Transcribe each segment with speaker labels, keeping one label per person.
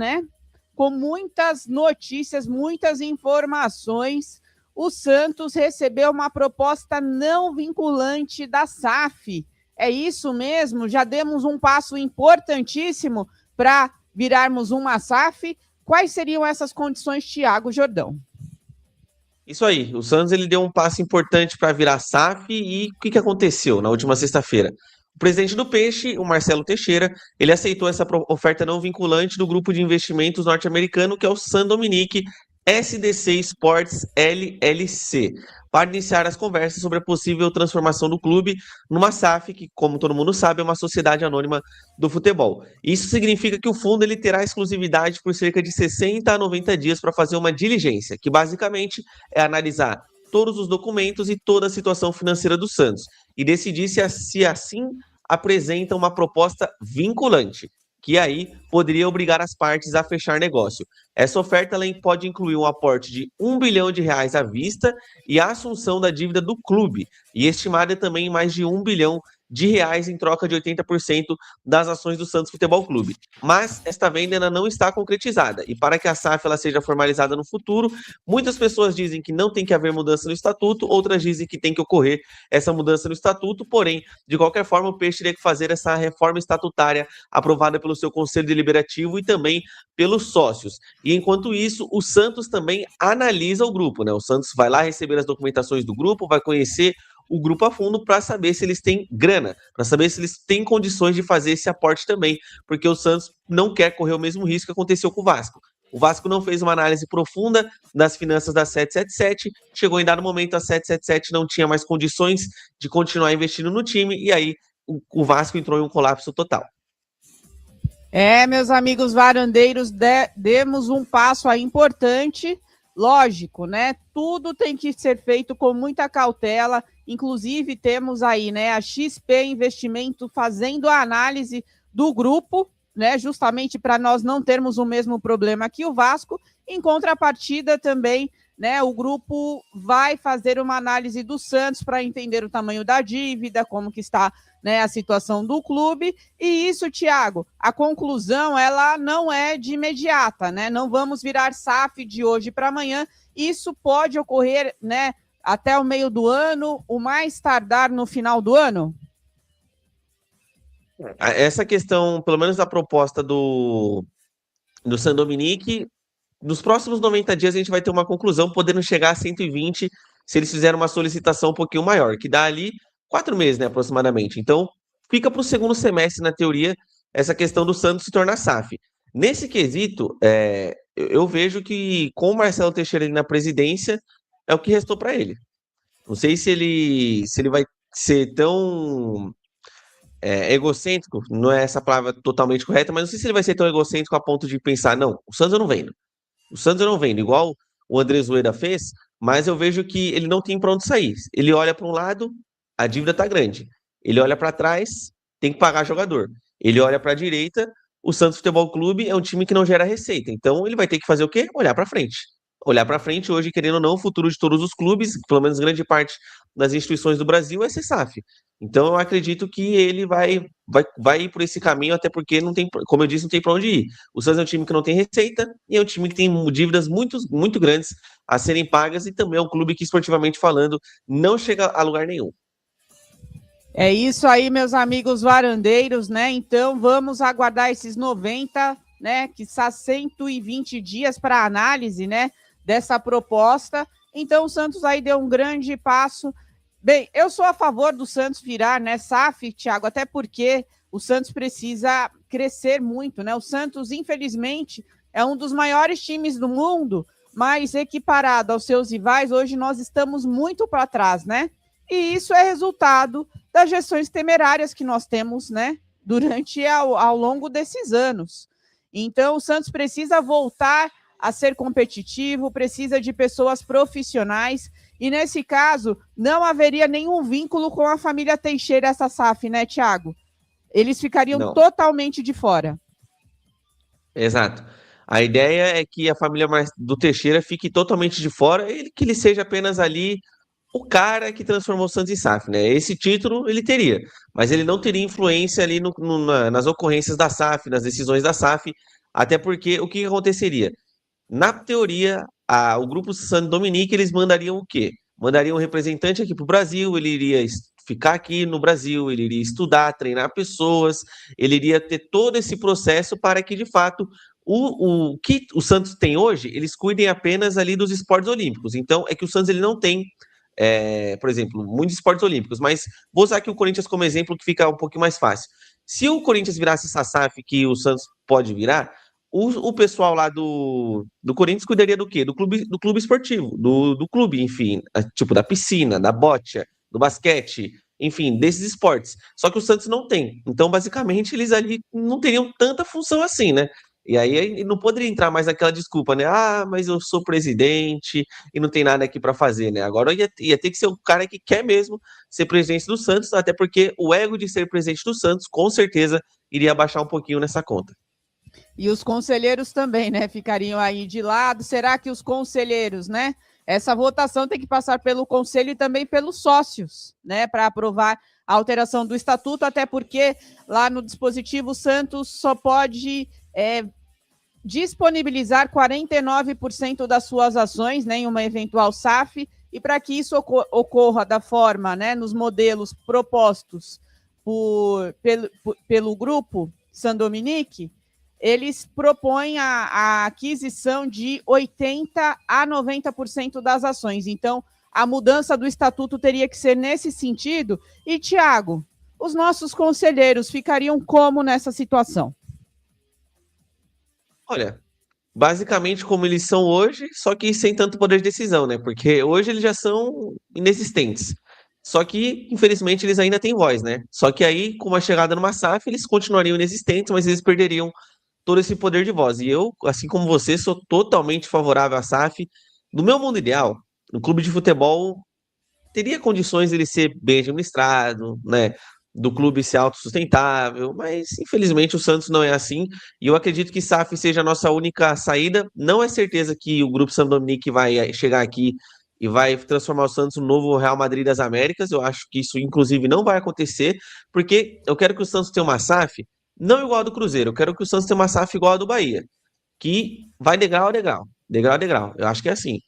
Speaker 1: né? Com muitas notícias, muitas informações, o Santos recebeu uma proposta não vinculante da SAF. É isso mesmo? Já demos um passo importantíssimo para virarmos uma SAF. Quais seriam essas condições, Thiago Jordão?
Speaker 2: Isso aí, o Santos ele deu um passo importante para virar SAF e o que aconteceu na última sexta-feira? O presidente do Peixe, o Marcelo Teixeira, ele aceitou essa oferta não vinculante do grupo de investimentos norte-americano, que é o San Dominique SDC Sports LLC, para iniciar as conversas sobre a possível transformação do clube numa SAF, que, como todo mundo sabe, é uma sociedade anônima do futebol. Isso significa que o fundo ele terá exclusividade por cerca de 60 a 90 dias para fazer uma diligência, que basicamente é analisar todos os documentos e toda a situação financeira do Santos e decidir se assim apresenta uma proposta vinculante, que aí poderia obrigar as partes a fechar negócio. Essa oferta ela pode incluir um aporte de R$ 1 bilhão à vista e a assunção da dívida do clube, e estimada também em mais de R$ 1 bilhão em troca de 80% das ações do Santos Futebol Clube. Mas esta venda ainda não está concretizada, e para que a SAF ela seja formalizada no futuro, muitas pessoas dizem que não tem que haver mudança no estatuto, outras dizem que tem que ocorrer essa mudança no estatuto, porém, de qualquer forma, o Peixe teria que fazer essa reforma estatutária aprovada pelo seu Conselho Deliberativo e também pelos sócios. E enquanto isso, o Santos também analisa o grupo, né? O Santos vai lá receber as documentações do grupo, vai conhecer o grupo a fundo para saber se eles têm grana, para saber se eles têm condições de fazer esse aporte também, porque o Santos não quer correr o mesmo risco que aconteceu com o Vasco. O Vasco não fez uma análise profunda das finanças da 777, chegou em dado momento a 777 não tinha mais condições de continuar investindo no time, e aí o Vasco entrou em um colapso total.
Speaker 1: Meus amigos varandeiros, demos um passo aí importante, lógico, né? Tudo tem que ser feito com muita cautela, inclusive temos aí, né, a XP Investimento fazendo a análise do grupo, né, justamente para nós não termos o mesmo problema que o Vasco. Em contrapartida também, né, o grupo vai fazer uma análise do Santos para entender o tamanho da dívida, como que está, né, a situação do clube. E isso, Thiago, a conclusão ela não é de imediata, né? Não vamos virar SAF de hoje para amanhã. Isso pode ocorrer, né, até o meio do ano, o mais tardar no final do ano?
Speaker 2: Essa questão, pelo menos da proposta do San Dominique, nos próximos 90 dias a gente vai ter uma conclusão, podendo chegar a 120 se eles fizerem uma solicitação um pouquinho maior, que dá ali 4 meses, né, aproximadamente. Então, fica para o segundo semestre, na teoria, essa questão do Santos se tornar SAF. Nesse quesito, eu vejo que com o Marcelo Teixeira ali na presidência, é o que restou para ele. Não sei se ele vai ser tão egocêntrico, não é essa palavra totalmente correta, mas não sei se ele vai ser tão egocêntrico a ponto de pensar, não, o Santos eu não vendo. O Santos eu não vendo, igual o Andrés Rueda fez, mas eu vejo que ele não tem para onde sair. Ele olha para um lado, a dívida tá grande. Ele olha para trás, tem que pagar jogador. Ele olha para a direita, o Santos Futebol Clube é um time que não gera receita. Então ele vai ter que fazer o quê? Olhar para frente. Olhar para frente hoje, querendo ou não, o futuro de todos os clubes, pelo menos grande parte das instituições do Brasil, é ser SAF. Então eu acredito que ele vai ir por esse caminho, até porque não tem, como eu disse, não tem para onde ir. O Santos é um time que não tem receita e é um time que tem dívidas muito, muito grandes a serem pagas e também é um clube que, esportivamente falando, não chega a lugar nenhum.
Speaker 1: É isso aí, meus amigos varandeiros, né? Então vamos aguardar esses 90, né? Que está 120 dias para análise, né? Dessa proposta. Então o Santos aí deu um grande passo. Bem, eu sou a favor do Santos virar, né, SAF, Thiago, até porque o Santos precisa crescer muito, né? O Santos, infelizmente, é um dos maiores times do mundo, mas equiparado aos seus rivais, hoje nós estamos muito para trás, né? E isso é resultado das gestões temerárias que nós temos, né, durante ao longo desses anos. Então, o Santos precisa voltar a ser competitivo, precisa de pessoas profissionais, e nesse caso, não haveria nenhum vínculo com a família Teixeira, essa SAF, né, Thiago? Eles ficariam totalmente de fora.
Speaker 2: Exato. A ideia é que a família do Teixeira fique totalmente de fora, que ele seja apenas ali o cara que transformou o Santos em SAF, né? Esse título ele teria, mas ele não teria influência ali nas ocorrências da SAF, nas decisões da SAF, Até porque o que aconteceria? Na teoria, o grupo San Dominique, eles mandariam o quê? Mandariam um representante aqui para o Brasil, ele iria ficar aqui no Brasil, ele iria estudar, treinar pessoas, ele iria ter todo esse processo para que, de fato, o que o Santos tem hoje, eles cuidem apenas ali dos esportes olímpicos. Então, é que o Santos ele não tem, por exemplo, muitos esportes olímpicos, mas vou usar aqui o Corinthians como exemplo, que fica um pouquinho mais fácil. Se o Corinthians virasse essa SAF que o Santos pode virar, o pessoal lá do Corinthians cuidaria do quê? Do clube esportivo, do clube, enfim, tipo da piscina, da bote, do basquete, enfim, desses esportes. Só que o Santos não tem. Então, basicamente, eles ali não teriam tanta função assim, né? E aí não poderia entrar mais naquela desculpa, né? Ah, mas eu sou presidente e não tem nada aqui para fazer, né? Agora ia ter que ser o cara que quer mesmo ser presidente do Santos, até porque o ego de ser presidente do Santos, com certeza, iria baixar um pouquinho nessa conta.
Speaker 1: E os conselheiros também, né? Ficariam aí de lado. Será que os conselheiros, né? Essa votação tem que passar pelo conselho e também pelos sócios, né? Para aprovar a alteração do estatuto, até porque lá no dispositivo Santos só pode disponibilizar 49% das suas ações, né, em uma eventual SAF, e para que isso ocorra da forma, né, nos modelos propostos pelo grupo San Dominique, eles propõem a aquisição de 80% a 90% das ações. Então, a mudança do estatuto teria que ser nesse sentido. E, Tiago, os nossos conselheiros ficariam como nessa situação?
Speaker 2: Olha, basicamente como eles são hoje, só que sem tanto poder de decisão, né? Porque hoje eles já são inexistentes. Só que, infelizmente, eles ainda têm voz, né? Só que aí, com a chegada numa SAF, eles continuariam inexistentes, mas eles perderiam todo esse poder de voz. E eu, assim como você, sou totalmente favorável à SAF. No meu mundo ideal, no clube de futebol teria condições dele ser bem administrado, né? Do clube ser autossustentável, mas infelizmente o Santos não é assim. E eu acredito que SAF seja a nossa única saída. Não é certeza que o Grupo San Dominique vai chegar aqui e vai transformar o Santos no novo Real Madrid das Américas. Eu acho que isso, inclusive, não vai acontecer, porque eu quero que o Santos tenha uma SAF não igual a do Cruzeiro. Eu quero que o Santos tenha uma SAF igual a do Bahia, que vai degrau a degrau, degrau a degrau. Eu acho que é assim.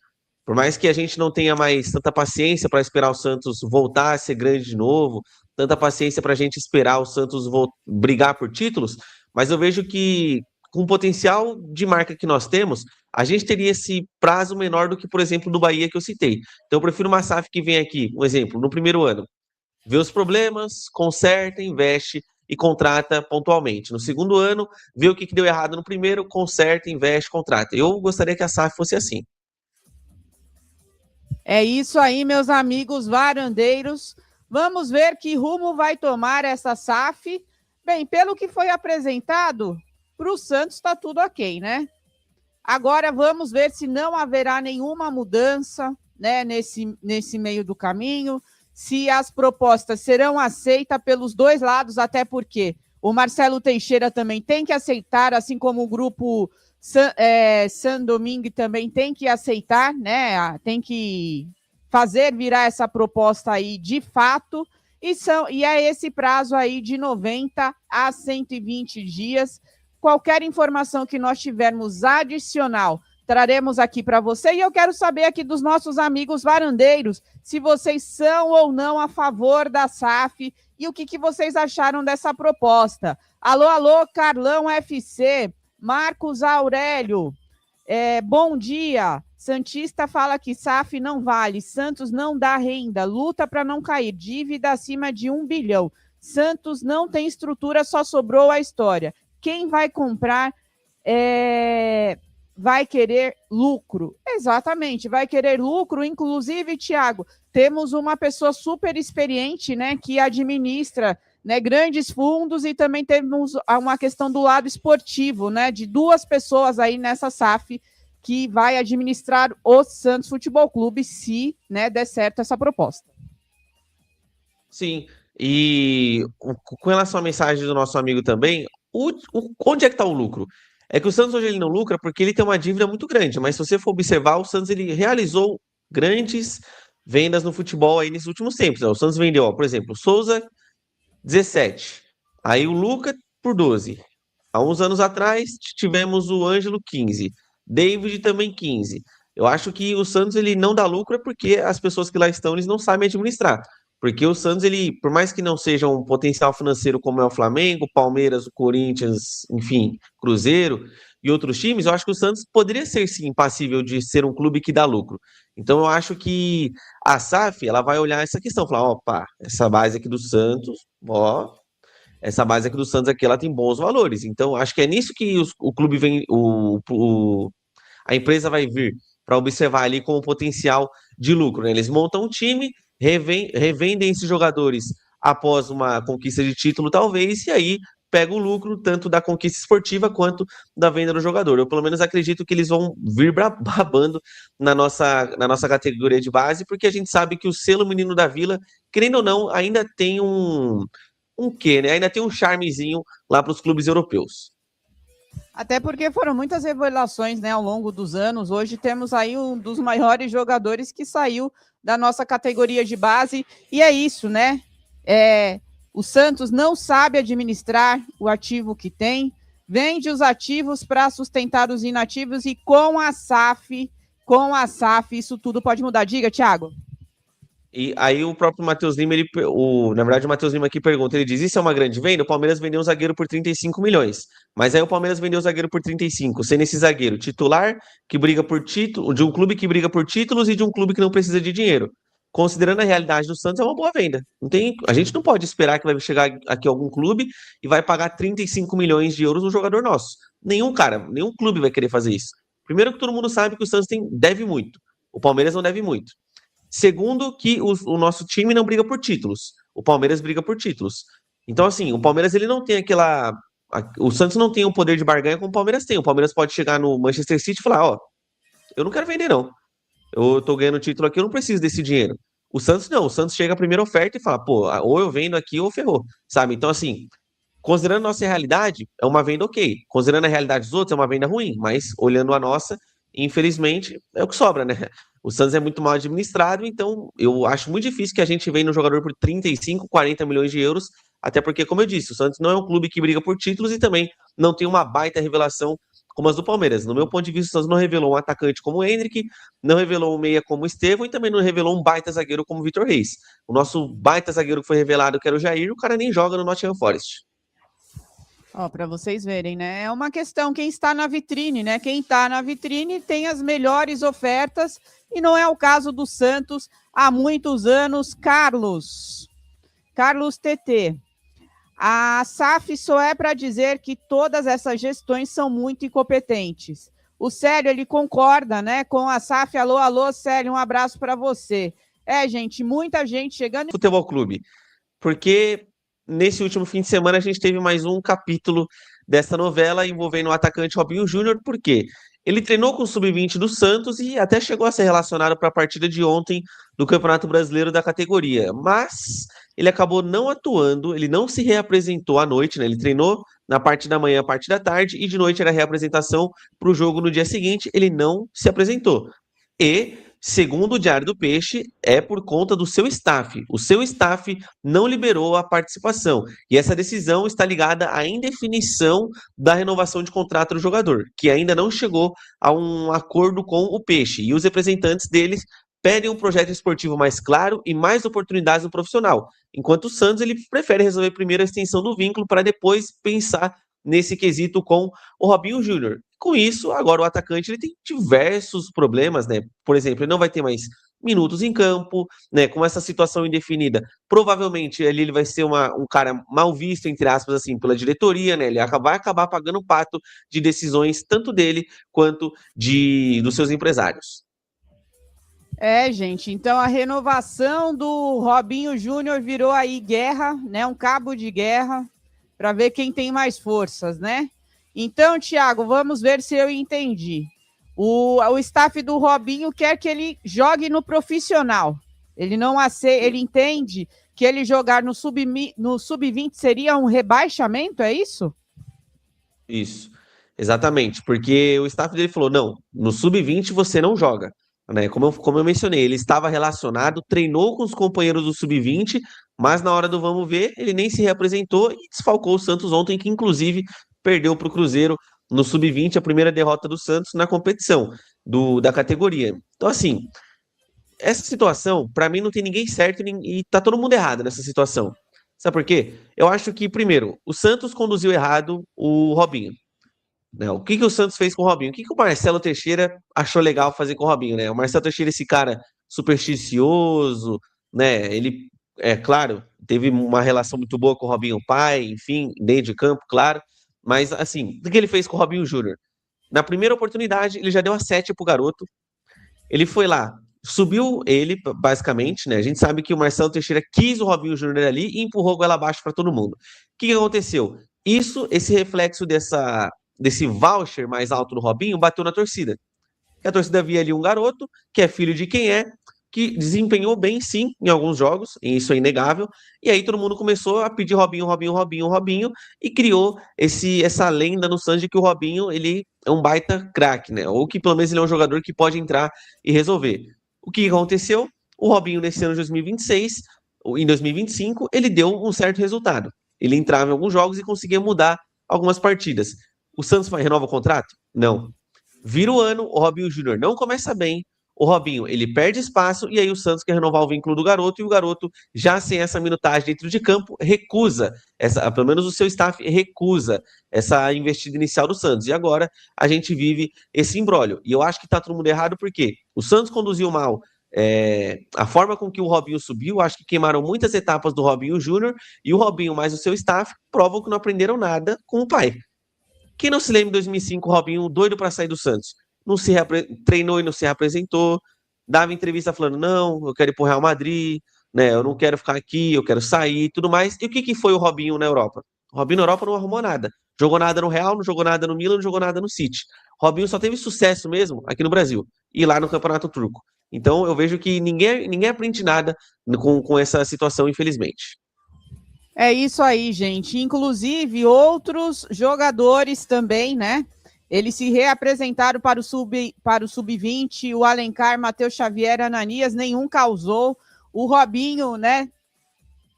Speaker 2: Por mais que a gente não tenha mais tanta paciência para esperar o Santos voltar a ser grande de novo, tanta paciência para a gente esperar o Santos brigar por títulos, mas eu vejo que com o potencial de marca que nós temos, a gente teria esse prazo menor do que, por exemplo, do Bahia que eu citei. Então eu prefiro uma SAF que vem aqui, um exemplo, no primeiro ano, vê os problemas, conserta, investe e contrata pontualmente. No segundo ano, vê o que deu errado no primeiro, conserta, investe, contrata. Eu gostaria que a SAF fosse assim.
Speaker 1: É isso aí, meus amigos varandeiros. Vamos ver que rumo vai tomar essa SAF. Bem, pelo que foi apresentado, para o Santos está tudo ok, né? Agora vamos ver se não haverá nenhuma mudança, né, nesse meio do caminho, se as propostas serão aceitas pelos dois lados, até porque o Marcelo Teixeira também tem que aceitar, assim como o grupo San Domingue também tem que aceitar, né? Tem que fazer virar essa proposta aí de fato, e é esse prazo aí de 90 a 120 dias. Qualquer informação que nós tivermos adicional, traremos aqui para você. E eu quero saber aqui dos nossos amigos varandeiros, se vocês são ou não a favor da SAF e o que vocês acharam dessa proposta. Alô, alô, Carlão FC, Marcos Aurélio, bom dia. Santista fala que SAF não vale, Santos não dá renda, luta para não cair, dívida acima de 1 bilhão. Santos não tem estrutura, só sobrou a história. Quem vai comprar vai querer lucro. Exatamente, vai querer lucro. Inclusive, Thiago, temos uma pessoa super experiente, né, que administra, né, grandes fundos, e também temos uma questão do lado esportivo, né, de duas pessoas aí nessa SAF que vai administrar o Santos Futebol Clube, se, né, der certo essa proposta.
Speaker 2: Sim, e com relação à mensagem do nosso amigo também, onde é que está o lucro? É que o Santos hoje ele não lucra porque ele tem uma dívida muito grande, mas se você for observar, o Santos ele realizou grandes vendas no futebol aí nesses últimos tempos, né? O Santos vendeu, ó, por exemplo, o Souza, 17. Aí o Luca por 12. Há uns anos atrás tivemos o Ângelo 15, David também 15. Eu acho que o Santos ele não dá lucro é porque as pessoas que lá estão eles não sabem administrar. Porque o Santos, ele, por mais que não seja um potencial financeiro como é o Flamengo, Palmeiras, o Corinthians, enfim, Cruzeiro e outros times, eu acho que o Santos poderia ser sim passível de ser um clube que dá lucro. Então eu acho que a SAF, ela vai olhar essa questão, falar, opa, essa base aqui do Santos, ó, essa base aqui do Santos aqui, ela tem bons valores. Então, acho que é nisso que o clube vem, a empresa vai vir para observar ali como potencial de lucro, né? Eles montam um time, revendem esses jogadores após uma conquista de título, talvez, e aí pega o lucro tanto da conquista esportiva quanto da venda do jogador. Eu, pelo menos, acredito que eles vão vir babando na nossa categoria de base, porque a gente sabe que o selo Menino da Vila, querendo ou não, ainda tem um quê, né? Ainda tem um charmezinho lá para os clubes europeus.
Speaker 1: Até porque foram muitas revelações, né, ao longo dos anos. Hoje temos aí um dos maiores jogadores que saiu da nossa categoria de base. E é isso, né? O Santos não sabe administrar o ativo que tem, vende os ativos para sustentar os inativos e com a SAF, isso tudo pode mudar. Diga, Thiago.
Speaker 2: E aí o próprio Matheus Lima, na verdade o Matheus Lima aqui pergunta, ele diz, isso é uma grande venda? O Palmeiras vendeu um zagueiro por 35 milhões, mas aí o Palmeiras vendeu o zagueiro por 35, sendo esse zagueiro titular, que briga por título, de um clube que briga por títulos e de um clube que não precisa de dinheiro. Considerando a realidade do Santos, é uma boa venda. A gente não pode esperar que vai chegar aqui algum clube e vai pagar 35 milhões de euros no jogador nosso. Nenhum clube vai querer fazer isso. Primeiro que todo mundo sabe que o Santos deve muito. O Palmeiras não deve muito. Segundo, que o nosso time não briga por títulos. O Palmeiras briga por títulos. Então, assim, o Palmeiras ele não tem aquela. O Santos não tem o poder de barganha como o Palmeiras tem. O Palmeiras pode chegar no Manchester City e falar: ó, eu não quero vender, não. Eu tô ganhando título aqui, eu não preciso desse dinheiro. O Santos não. O Santos chega à primeira oferta e fala: pô, ou eu vendo aqui ou ferrou. Sabe? Então, assim, considerando a nossa realidade, é uma venda ok. Considerando a realidade dos outros, é uma venda ruim. Mas olhando a nossa, infelizmente, é o que sobra, né? O Santos é muito mal administrado, então eu acho muito difícil que a gente venha no jogador por 35, 40 milhões de euros, até porque, como eu disse, o Santos não é um clube que briga por títulos e também não tem uma baita revelação como as do Palmeiras. No meu ponto de vista, o Santos não revelou um atacante como o Endrick, não revelou um meia como o Estevão e também não revelou um baita zagueiro como o Vitor Reis. O nosso baita zagueiro que foi revelado, que era o Jair, o cara nem joga no Nottingham Forest.
Speaker 1: Ó, para vocês verem, né? É uma questão quem está na vitrine, né? Quem está na vitrine tem as melhores ofertas e não é o caso do Santos há muitos anos. Carlos TT. A SAF só é para dizer que todas essas gestões são muito incompetentes. O Célio, ele concorda, né, com a SAF. Alô, Célio, um abraço para você. Gente, muita gente chegando...
Speaker 2: Futebol Clube, porque nesse último fim de semana a gente teve mais um capítulo dessa novela envolvendo o atacante Robinho Júnior, porque ele treinou com o Sub-20 do Santos e até chegou a ser relacionado para a partida de ontem do Campeonato Brasileiro da categoria, mas ele acabou não atuando, ele não se reapresentou à noite, né? Ele treinou na parte da manhã, a parte da tarde, e de noite era a reapresentação para o jogo no dia seguinte, ele não se apresentou. E, segundo o Diário do Peixe, é por conta do seu staff. O seu staff não liberou a participação. E essa decisão está ligada à indefinição da renovação de contrato do jogador, que ainda não chegou a um acordo com o Peixe. E os representantes deles pedem um projeto esportivo mais claro e mais oportunidades no profissional. Enquanto o Santos ele prefere resolver primeiro a extensão do vínculo para depois pensar nesse quesito com o Robinho Júnior. Com isso, agora o atacante ele tem diversos problemas, né? Por exemplo, ele não vai ter mais minutos em campo, né? Com essa situação indefinida, provavelmente ele vai ser um cara mal visto, entre aspas, assim, pela diretoria, né? Ele vai acabar pagando o pato de decisões tanto dele quanto dos seus empresários.
Speaker 1: Gente, então a renovação do Robinho Júnior virou aí guerra, né? Um cabo de guerra para ver quem tem mais forças, né? Então, Thiago, vamos ver se eu entendi. O staff do Robinho quer que ele jogue no profissional. Ele não aceita, ele entende que ele jogar no sub-20 seria um rebaixamento, é isso?
Speaker 2: Isso, exatamente, porque o staff dele falou, não, no sub-20 você não joga. Né? Como eu mencionei, ele estava relacionado, treinou com os companheiros do Sub-20, mas na hora do vamos ver, ele nem se reapresentou e desfalcou o Santos ontem, que inclusive perdeu para o Cruzeiro no Sub-20, a primeira derrota do Santos na competição da categoria. Então, assim, essa situação, para mim, não tem ninguém certo e tá todo mundo errado nessa situação. Sabe por quê? Eu acho que, primeiro, o Santos conduziu errado o Robinho. Né? O que o Santos fez com o Robinho? O que o Marcelo Teixeira achou legal fazer com o Robinho, né? O Marcelo Teixeira, esse cara supersticioso, né? Ele, é claro, teve uma relação muito boa com o Robinho pai, enfim, dentro de campo, claro. Mas, assim, o que ele fez com o Robinho Júnior? Na primeira oportunidade, ele já deu a 7 pro garoto. Ele foi lá, subiu ele, basicamente, né? A gente sabe que o Marcelo Teixeira quis o Robinho Júnior ali e empurrou goela abaixo para todo mundo. O que aconteceu? Esse reflexo desse voucher mais alto do Robinho bateu na torcida. A torcida via ali um garoto, que é filho de quem é, que desempenhou bem, sim, em alguns jogos, e isso é inegável, e aí todo mundo começou a pedir Robinho, Robinho, Robinho, Robinho, e criou essa lenda no Santos de que o Robinho, ele é um baita craque, né? Ou que pelo menos ele é um jogador que pode entrar e resolver. O que aconteceu? O Robinho, nesse ano de 2026, em 2025, ele deu um certo resultado. Ele entrava em alguns jogos e conseguia mudar algumas partidas. O Santos vai renovar o contrato? Não. Vira o ano, o Robinho Júnior não começa bem, o Robinho, ele perde espaço, e aí o Santos quer renovar o vínculo do garoto, e o garoto, já sem essa minutagem dentro de campo, recusa, pelo menos o seu staff recusa essa investida inicial do Santos. E agora a gente vive esse imbróglio. E eu acho que tá todo mundo errado, porque o Santos conduziu mal a forma com que o Robinho subiu, acho que queimaram muitas etapas do Robinho Júnior, e o Robinho mais o seu staff provam que não aprenderam nada com o pai. Quem não se lembra em 2005, o Robinho doido para sair do Santos? Não se treinou e não se reapresentou, dava entrevista falando, não, eu quero ir pro Real Madrid, né, eu não quero ficar aqui, eu quero sair, tudo mais. E o que foi o Robinho na Europa? O Robinho na Europa não arrumou nada. Jogou nada no Real, não jogou nada no Milan, não jogou nada no City. O Robinho só teve sucesso mesmo aqui no Brasil e lá no Campeonato Turco. Então eu vejo que ninguém aprende nada com essa situação, infelizmente.
Speaker 1: É isso aí, gente. Inclusive, outros jogadores também, né? Eles se reapresentaram para o Sub-20, o Alencar, Matheus Xavier, Ananias, nenhum causou. O Robinho, né?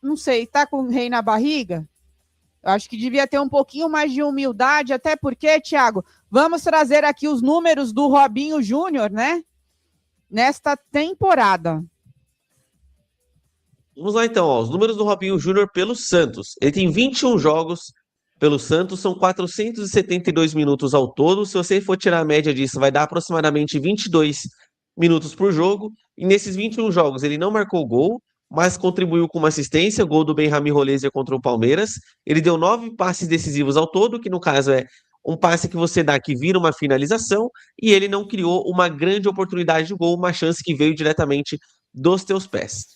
Speaker 1: Não sei, tá com o rei na barriga? Eu acho que devia ter um pouquinho mais de humildade, até porque, Thiago, vamos trazer aqui os números do Robinho Júnior, né? Nesta temporada.
Speaker 2: Vamos lá então, ó, os números do Robinho Júnior pelo Santos. Ele tem 21 jogos pelo Santos, são 472 minutos ao todo. Se você for tirar a média disso, vai dar aproximadamente 22 minutos por jogo. E nesses 21 jogos ele não marcou gol, mas contribuiu com uma assistência, gol do Benjamim Rolésia contra o Palmeiras. Ele deu 9 passes decisivos ao todo, que no caso é um passe que você dá que vira uma finalização, e ele não criou uma grande oportunidade de gol, uma chance que veio diretamente dos teus pés.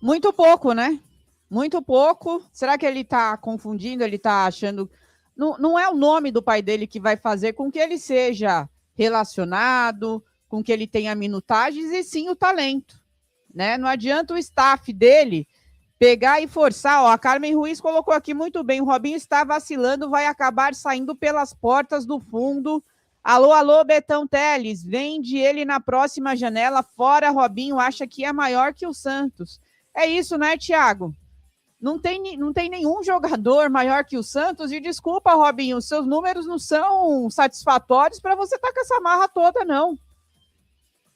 Speaker 1: Muito pouco, né? Muito pouco. Será que ele tá confundindo? Ele tá achando... Não é o nome do pai dele que vai fazer com que ele seja relacionado, com que ele tenha minutagens, e sim o talento, né? Não adianta o staff dele pegar e forçar. Ó, a Carmen Ruiz colocou aqui muito bem. O Robinho está vacilando, vai acabar saindo pelas portas do fundo. Alô, alô, Betão Teles. Vende ele na próxima janela. Fora, Robinho acha que é maior que o Santos. É isso, né, Thiago? Não tem nenhum jogador maior que o Santos. E desculpa, Robinho, seus números não são satisfatórios para você estar com essa marra toda, não.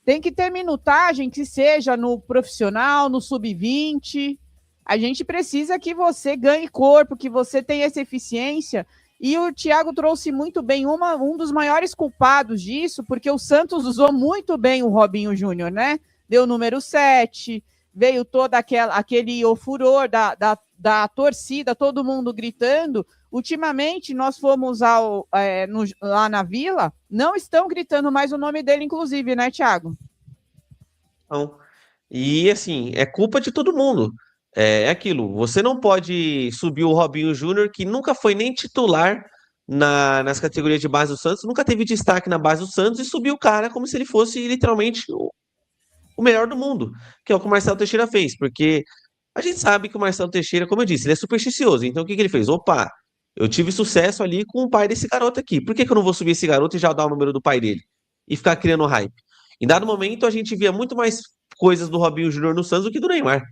Speaker 1: Tem que ter minutagem, que seja no profissional, no sub-20. A gente precisa que você ganhe corpo, que você tenha essa eficiência. E o Thiago trouxe muito bem um dos maiores culpados disso, porque o Santos usou muito bem o Robinho Júnior, né? Deu o número 7, veio todo aquele furor da torcida, todo mundo gritando. Ultimamente, nós fomos lá na Vila, não estão gritando mais o nome dele, inclusive, né, Thiago?
Speaker 2: Não. E, assim, é culpa de todo mundo. É aquilo, você não pode subir o Robinho Júnior, que nunca foi nem titular nas categorias de base do Santos, nunca teve destaque na base do Santos, e subir o cara como se ele fosse literalmente o melhor do mundo, que é o que o Marcelo Teixeira fez, porque a gente sabe que o Marcelo Teixeira, como eu disse, ele é supersticioso. Então o que ele fez? Opa, eu tive sucesso ali com o pai desse garoto aqui. Por que eu não vou subir esse garoto e já dar o número do pai dele? E ficar criando hype? Em dado momento, a gente via muito mais coisas do Robinho Júnior no Santos do que do Neymar.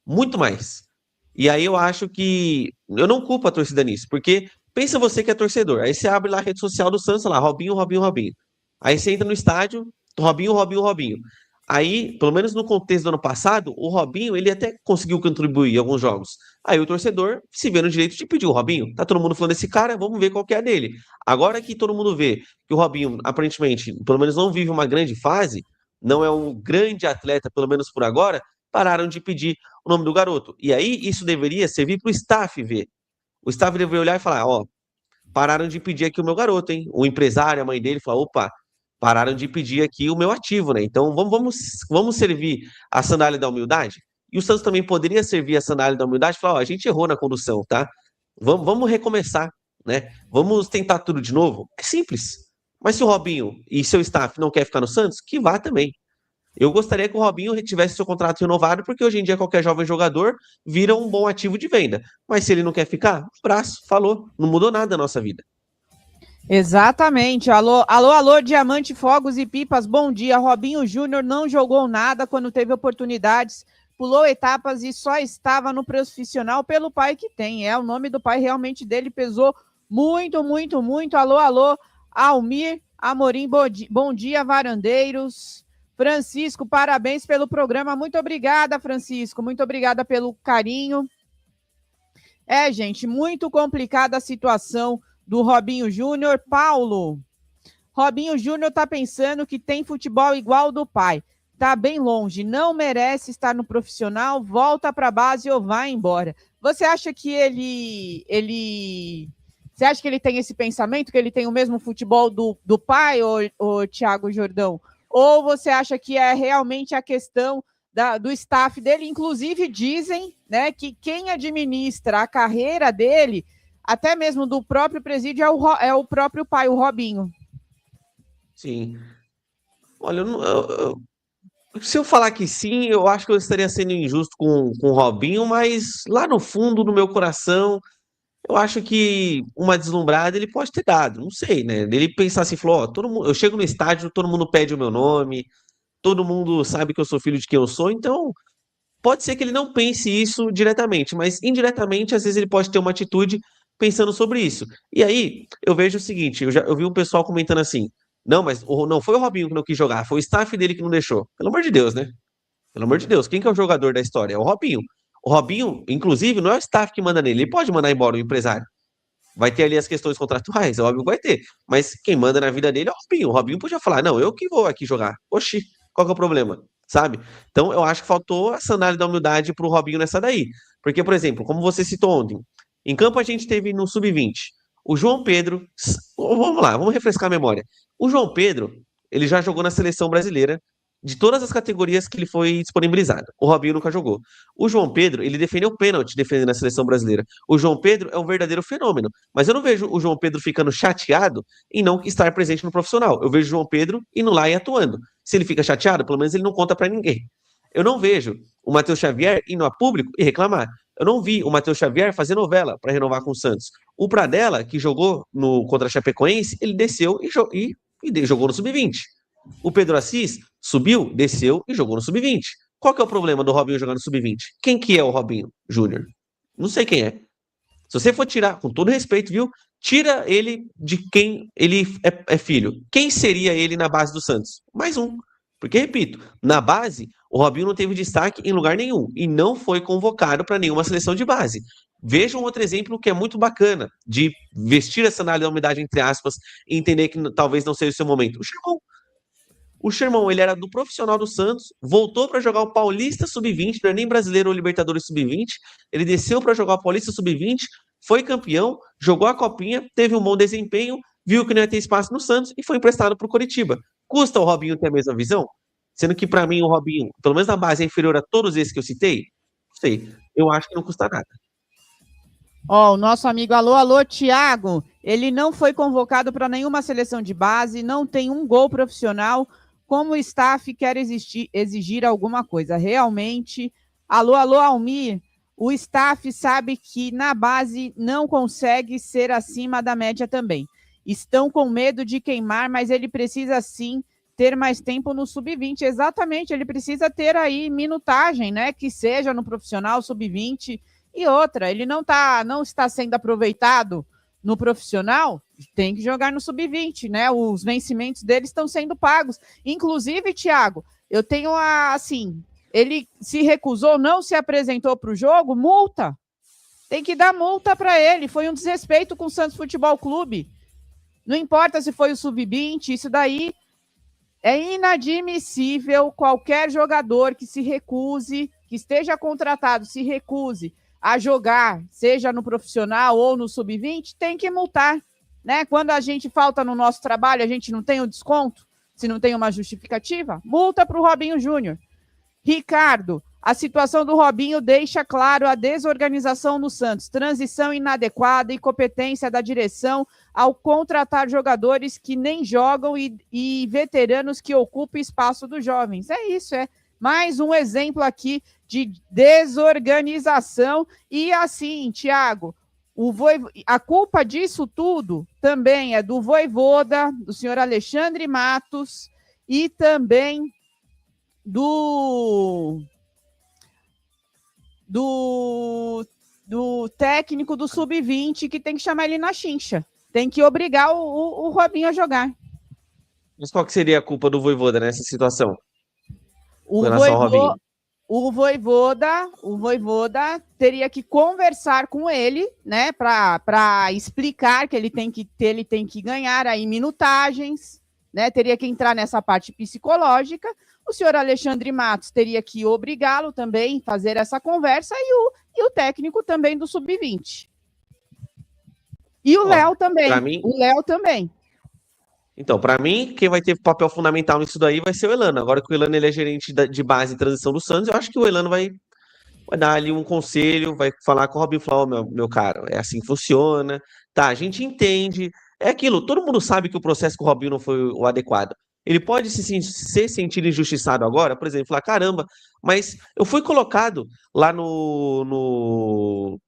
Speaker 2: Muito mais. E aí eu acho que... Eu não culpo a torcida nisso, porque Pensa você que é torcedor. Aí você abre lá a rede social do Santos, lá, Robinho, Robinho, Robinho. Aí você entra no estádio, Robinho, Robinho, Robinho. Aí, pelo menos no contexto do ano passado, o Robinho, ele até conseguiu contribuir em alguns jogos. Aí o torcedor se vê no direito de pedir o Robinho. Tá todo mundo falando desse cara, vamos ver qual que é a dele. Agora que todo mundo vê que o Robinho, aparentemente, pelo menos não vive uma grande fase, não é um grande atleta, pelo menos por agora, pararam de pedir o nome do garoto. E aí isso deveria servir para o staff ver. O staff deveria olhar e falar, ó, pararam de pedir aqui o meu garoto, hein? O empresário, a mãe dele, falou, opa, pararam de pedir aqui o meu ativo, né? Então vamos servir a sandália da humildade? E o Santos também poderia servir a sandália da humildade e falar, ó, a gente errou na condução, tá? Vamos recomeçar, né? Vamos tentar tudo de novo. É simples. Mas se o Robinho e seu staff não quer ficar no Santos, que vá também. Eu gostaria que o Robinho tivesse seu contrato renovado, porque hoje em dia qualquer jovem jogador vira um bom ativo de venda. Mas se ele não quer ficar, abraço, falou, não mudou nada na nossa vida.
Speaker 1: Exatamente. Alô, alô, alô, Diamante, Fogos e Pipas, bom dia. Robinho Júnior não jogou nada quando teve oportunidades, pulou etapas e só estava no profissional pelo pai que tem. O nome do pai realmente dele pesou muito, muito, muito. Alô, alô, Almir Amorim, bom dia, varandeiros. Francisco, parabéns pelo programa. Muito obrigada, Francisco. Muito obrigada pelo carinho. Gente, muito complicada a situação do Robinho Júnior. Paulo, Robinho Júnior tá pensando que tem futebol igual ao do pai. Tá bem longe, não merece estar no profissional, volta para a base ou vai embora. Você acha que Você acha que ele tem esse pensamento, que ele tem o mesmo futebol do pai, ou Thiago Jordão? Ou você acha que é realmente a questão do staff dele? Inclusive dizem, né, que quem administra a carreira dele, até mesmo do próprio presídio, é o próprio pai, o Robinho.
Speaker 2: Sim. Olha, se eu falar que sim, eu acho que eu estaria sendo injusto com o Robinho, mas lá no fundo do meu coração, eu acho que uma deslumbrada ele pode ter dado, não sei, né? Ele pensar assim, falou, ó, todo mundo, eu chego no estádio, todo mundo pede o meu nome, todo mundo sabe que eu sou filho de quem eu sou, então pode ser que ele não pense isso diretamente, mas indiretamente, às vezes ele pode ter uma atitude pensando sobre isso. E aí, eu vejo o seguinte, eu vi um pessoal comentando assim, não, mas não foi o Robinho que não quis jogar, foi o staff dele que não deixou. Pelo amor de Deus, né? Pelo amor de Deus, quem que é o jogador da história? É o Robinho. O Robinho, inclusive, não é o staff que manda nele, ele pode mandar embora o empresário. Vai ter ali as questões contratuais, é óbvio que vai ter. Mas quem manda na vida dele é o Robinho. O Robinho podia falar, não, eu que vou aqui jogar. Oxi, qual que é o problema? Sabe? Então, eu acho que faltou a sandália da humildade pro Robinho nessa daí. Porque, por exemplo, como você citou ontem, em campo a gente teve no Sub-20 o João Pedro. Vamos lá, vamos refrescar a memória. O João Pedro, ele já jogou na seleção brasileira de todas as categorias que ele foi disponibilizado. O Robinho nunca jogou. O João Pedro, ele defendeu o pênalti defendendo a seleção brasileira. O João Pedro é um verdadeiro fenômeno. Mas eu não vejo o João Pedro ficando chateado em não estar presente no profissional. Eu vejo o João Pedro indo lá e atuando. Se ele fica chateado, pelo menos ele não conta para ninguém. Eu não vejo o Matheus Xavier indo a público e reclamar. Eu não vi o Matheus Xavier fazer novela para renovar com o Santos. O Pradella, que jogou contra a Chapecoense, ele desceu e jogou no Sub-20. O Pedro Assis subiu, desceu e jogou no Sub-20. Qual que é o problema do Robinho jogar no Sub-20? Quem que é o Robinho Júnior? Não sei quem é. Se você for tirar, com todo respeito, viu? Tira ele de quem ele é filho. Quem seria ele na base do Santos? Mais um. Porque, repito, na base, o Robinho não teve destaque em lugar nenhum e não foi convocado para nenhuma seleção de base. Veja um outro exemplo que é muito bacana de vestir essa análise da umidade, entre aspas, e entender que talvez não seja o seu momento. O Sherman. O Sherman, ele era do profissional do Santos, voltou para jogar o Paulista Sub-20, não é nem brasileiro ou Libertadores Sub-20, ele desceu para jogar o Paulista Sub-20, foi campeão, jogou a copinha, teve um bom desempenho, viu que não ia ter espaço no Santos e foi emprestado para o Coritiba. Custa o Robinho ter a mesma visão? Sendo que para mim o Robinho, pelo menos na base, é inferior a todos esses que eu citei? Não sei, eu acho que não custa nada.
Speaker 1: O nosso amigo alô, Thiago, ele não foi convocado para nenhuma seleção de base, não tem um gol profissional. Como o staff quer exigir alguma coisa? Realmente, alô, Almir, o staff sabe que na base não consegue ser acima da média também. Estão com medo de queimar, mas ele precisa sim ter mais tempo no Sub-20. Exatamente, ele precisa ter aí minutagem, né? Que seja no profissional Sub-20 e outra. Ele não está sendo aproveitado no profissional, tem que jogar no sub-20, né? Os vencimentos deles estão sendo pagos. Inclusive, Thiago, eu tenho assim, ele se recusou, não se apresentou para o jogo, multa. Tem que dar multa para ele. Foi um desrespeito com o Santos Futebol Clube. Não importa se foi o sub-20, isso daí é inadmissível. Qualquer jogador que se recuse, que esteja contratado, se recuse a jogar, seja no profissional ou no sub-20, tem que multar, né? Quando a gente falta no nosso trabalho, a gente não tem o desconto, se não tem uma justificativa, multa para o Robinho Júnior. Ricardo, a situação do Robinho deixa claro a desorganização no Santos, transição inadequada e incompetência da direção ao contratar jogadores que nem jogam e veteranos que ocupam espaço dos jovens. É isso, é mais um exemplo aqui de desorganização. E assim, Thiago, a culpa disso tudo também é do Vojvoda, do senhor Alexandre Matos e também do técnico do sub-20, que tem que chamar ele na chincha. Tem que obrigar o Robinho a jogar.
Speaker 2: Mas qual que seria a culpa do Vojvoda nessa situação?
Speaker 1: O Vojvoda teria que conversar com ele, né, para explicar que ele tem que ganhar aí minutagens, né, teria que entrar nessa parte psicológica. O senhor Alexandre Matos teria que obrigá-lo também a fazer essa conversa e o técnico também do sub-20. E o Léo também. O Léo também.
Speaker 2: Então, para mim, quem vai ter papel fundamental nisso daí vai ser o Elano. Agora que o Elano ele é gerente de base e transição do Santos, eu acho que o Elano vai dar ali um conselho, vai falar com o Robinho e falar, meu caro, é assim que funciona, tá, a gente entende, é aquilo, todo mundo sabe que o processo com o Robinho não foi o adequado. Ele pode se sentir injustiçado agora, por exemplo, falar, caramba, mas eu fui colocado lá no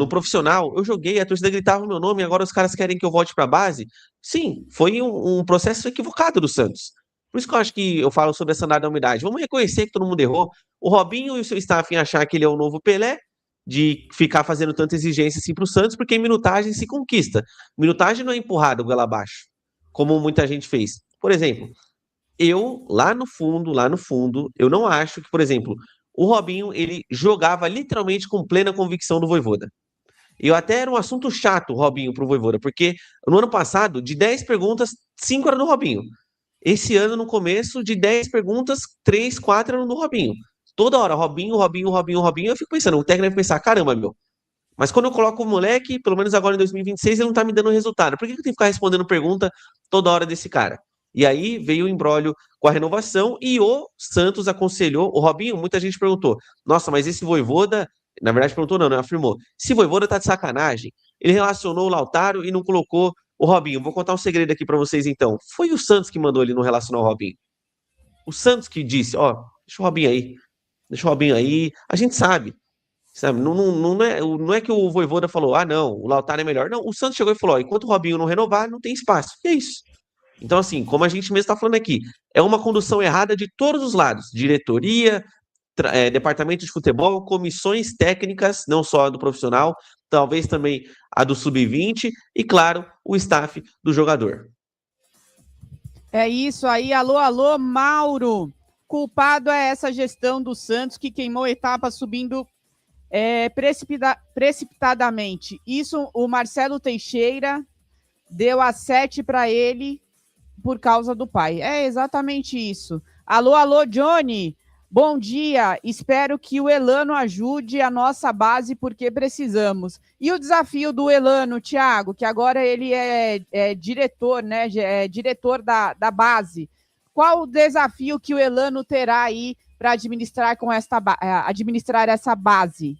Speaker 2: profissional, eu joguei, a torcida gritava o meu nome, agora os caras querem que eu volte para a base. Sim, foi um processo equivocado do Santos. Por isso que eu acho que eu falo sobre essa andada da umidade. Vamos reconhecer que todo mundo errou. O Robinho e o seu staff em achar que ele é o novo Pelé, de ficar fazendo tanta exigência assim para o Santos, porque em minutagem se conquista. Minutagem não é empurrada goela abaixo, como muita gente fez. Por exemplo, eu, lá no fundo, eu não acho que, por exemplo, o Robinho, ele jogava literalmente com plena convicção do Vojvoda. E até era um assunto chato, o Robinho, pro Vojvoda, porque no ano passado, de 10 perguntas, 5 eram do Robinho. Esse ano, no começo, de 10 perguntas, 3, 4 eram do Robinho. Toda hora, Robinho. Eu fico pensando, o técnico vai pensar, caramba, meu, mas quando eu coloco o moleque, pelo menos agora em 2026, ele não tá me dando resultado. Por que eu tenho que ficar respondendo pergunta toda hora desse cara? E aí veio o imbróglio com a renovação e o Santos aconselhou, o Robinho, muita gente perguntou, nossa, mas esse Vojvoda, na verdade perguntou não, né? Afirmou, esse Vojvoda tá de sacanagem, ele relacionou o Lautaro e não colocou o Robinho. Vou contar um segredo aqui pra vocês então, foi o Santos que mandou ele não relacionar o Robinho. O Santos que disse, ó, deixa o Robinho aí, a gente sabe, não é que o Vojvoda falou, ah não, o Lautaro é melhor, não, o Santos chegou e falou, ó, enquanto o Robinho não renovar, não tem espaço, e é isso. Então, assim, como a gente mesmo está falando aqui, é uma condução errada de todos os lados, diretoria, departamento de futebol, comissões técnicas, não só a do profissional, talvez também a do sub-20 e, claro, o staff do jogador.
Speaker 1: É isso aí, alô, Mauro. Culpado é essa gestão do Santos que queimou etapa subindo precipitadamente. Isso o Marcelo Teixeira deu a 7 para ele por causa do pai. É exatamente isso. Alô, Johnny. Bom dia. Espero que o Elano ajude a nossa base porque precisamos. E o desafio do Elano, Thiago, que agora ele é diretor, né? É diretor da base. Qual o desafio que o Elano terá aí para administrar essa base?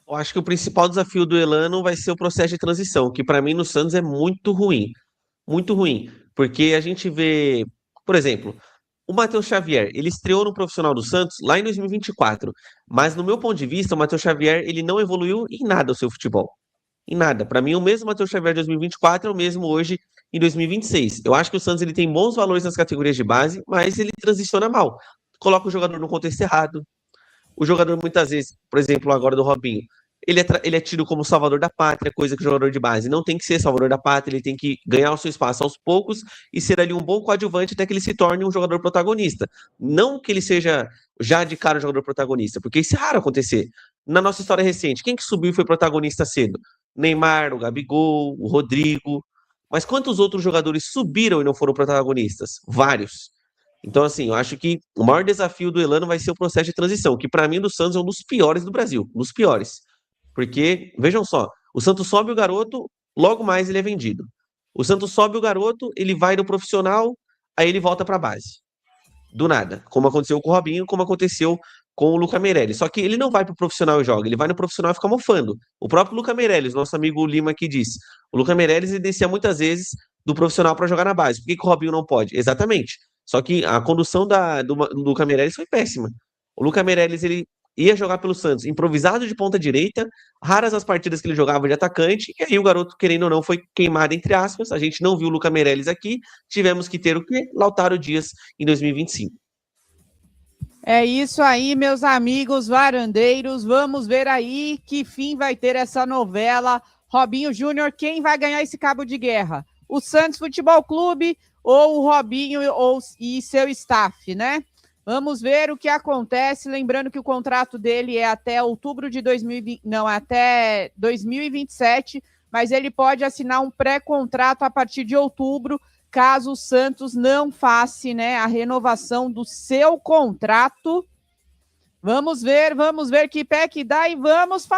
Speaker 2: Eu acho que o principal desafio do Elano vai ser o processo de transição, que para mim no Santos é muito ruim. Muito ruim, porque a gente vê, por exemplo, o Matheus Xavier, ele estreou no profissional do Santos lá em 2024, mas no meu ponto de vista, o Matheus Xavier, ele não evoluiu em nada o seu futebol. Em nada. Para mim, o mesmo Matheus Xavier de 2024 é o mesmo hoje em 2026. Eu acho que o Santos ele tem bons valores nas categorias de base, mas ele transiciona mal. Coloca o jogador no contexto errado. O jogador, muitas vezes, por exemplo, agora do Robinho, ele é tido como salvador da pátria, coisa que o jogador de base não tem que ser salvador da pátria, ele tem que ganhar o seu espaço aos poucos e ser ali um bom coadjuvante até que ele se torne um jogador protagonista. Não que ele seja já de cara um jogador protagonista, porque isso é raro acontecer. Na nossa história recente, quem que subiu e foi protagonista cedo? Neymar, o Gabigol, o Rodrigo. Mas quantos outros jogadores subiram e não foram protagonistas? Vários. Então, assim, eu acho que o maior desafio do Elano vai ser o processo de transição, que para mim do Santos é um dos piores do Brasil, um dos piores. Porque, vejam só, o Santos sobe o garoto, logo mais ele é vendido. O Santos sobe o garoto, ele vai no profissional, aí ele volta para a base. Do nada. Como aconteceu com o Robinho, como aconteceu com o Luca Meirelles. Só que ele não vai pro profissional e joga, ele vai no profissional e fica mofando. O próprio Luca Meirelles, nosso amigo Lima aqui disse. O Luca Meirelles ele descia muitas vezes do profissional para jogar na base. Por que, que o Robinho não pode? Exatamente. Só que a condução do Luca Meirelles foi péssima. O Luca Meirelles, ele ia jogar pelo Santos, improvisado de ponta direita, raras as partidas que ele jogava de atacante, e aí o garoto, querendo ou não, foi queimado, entre aspas. A gente não viu o Luca Meirelles aqui, tivemos que ter o quê? Lautaro Dias em 2025.
Speaker 1: É isso aí, meus amigos varandeiros. Vamos ver aí que fim vai ter essa novela. Robinho Júnior, quem vai ganhar esse cabo de guerra? O Santos Futebol Clube ou o Robinho e seu staff, né? Vamos ver o que acontece. Lembrando que o contrato dele é até outubro de 2020, não, até 2027, mas ele pode assinar um pré-contrato a partir de outubro, caso o Santos não faça, né, a renovação do seu contrato. Vamos ver que pé que dá e vamos falar.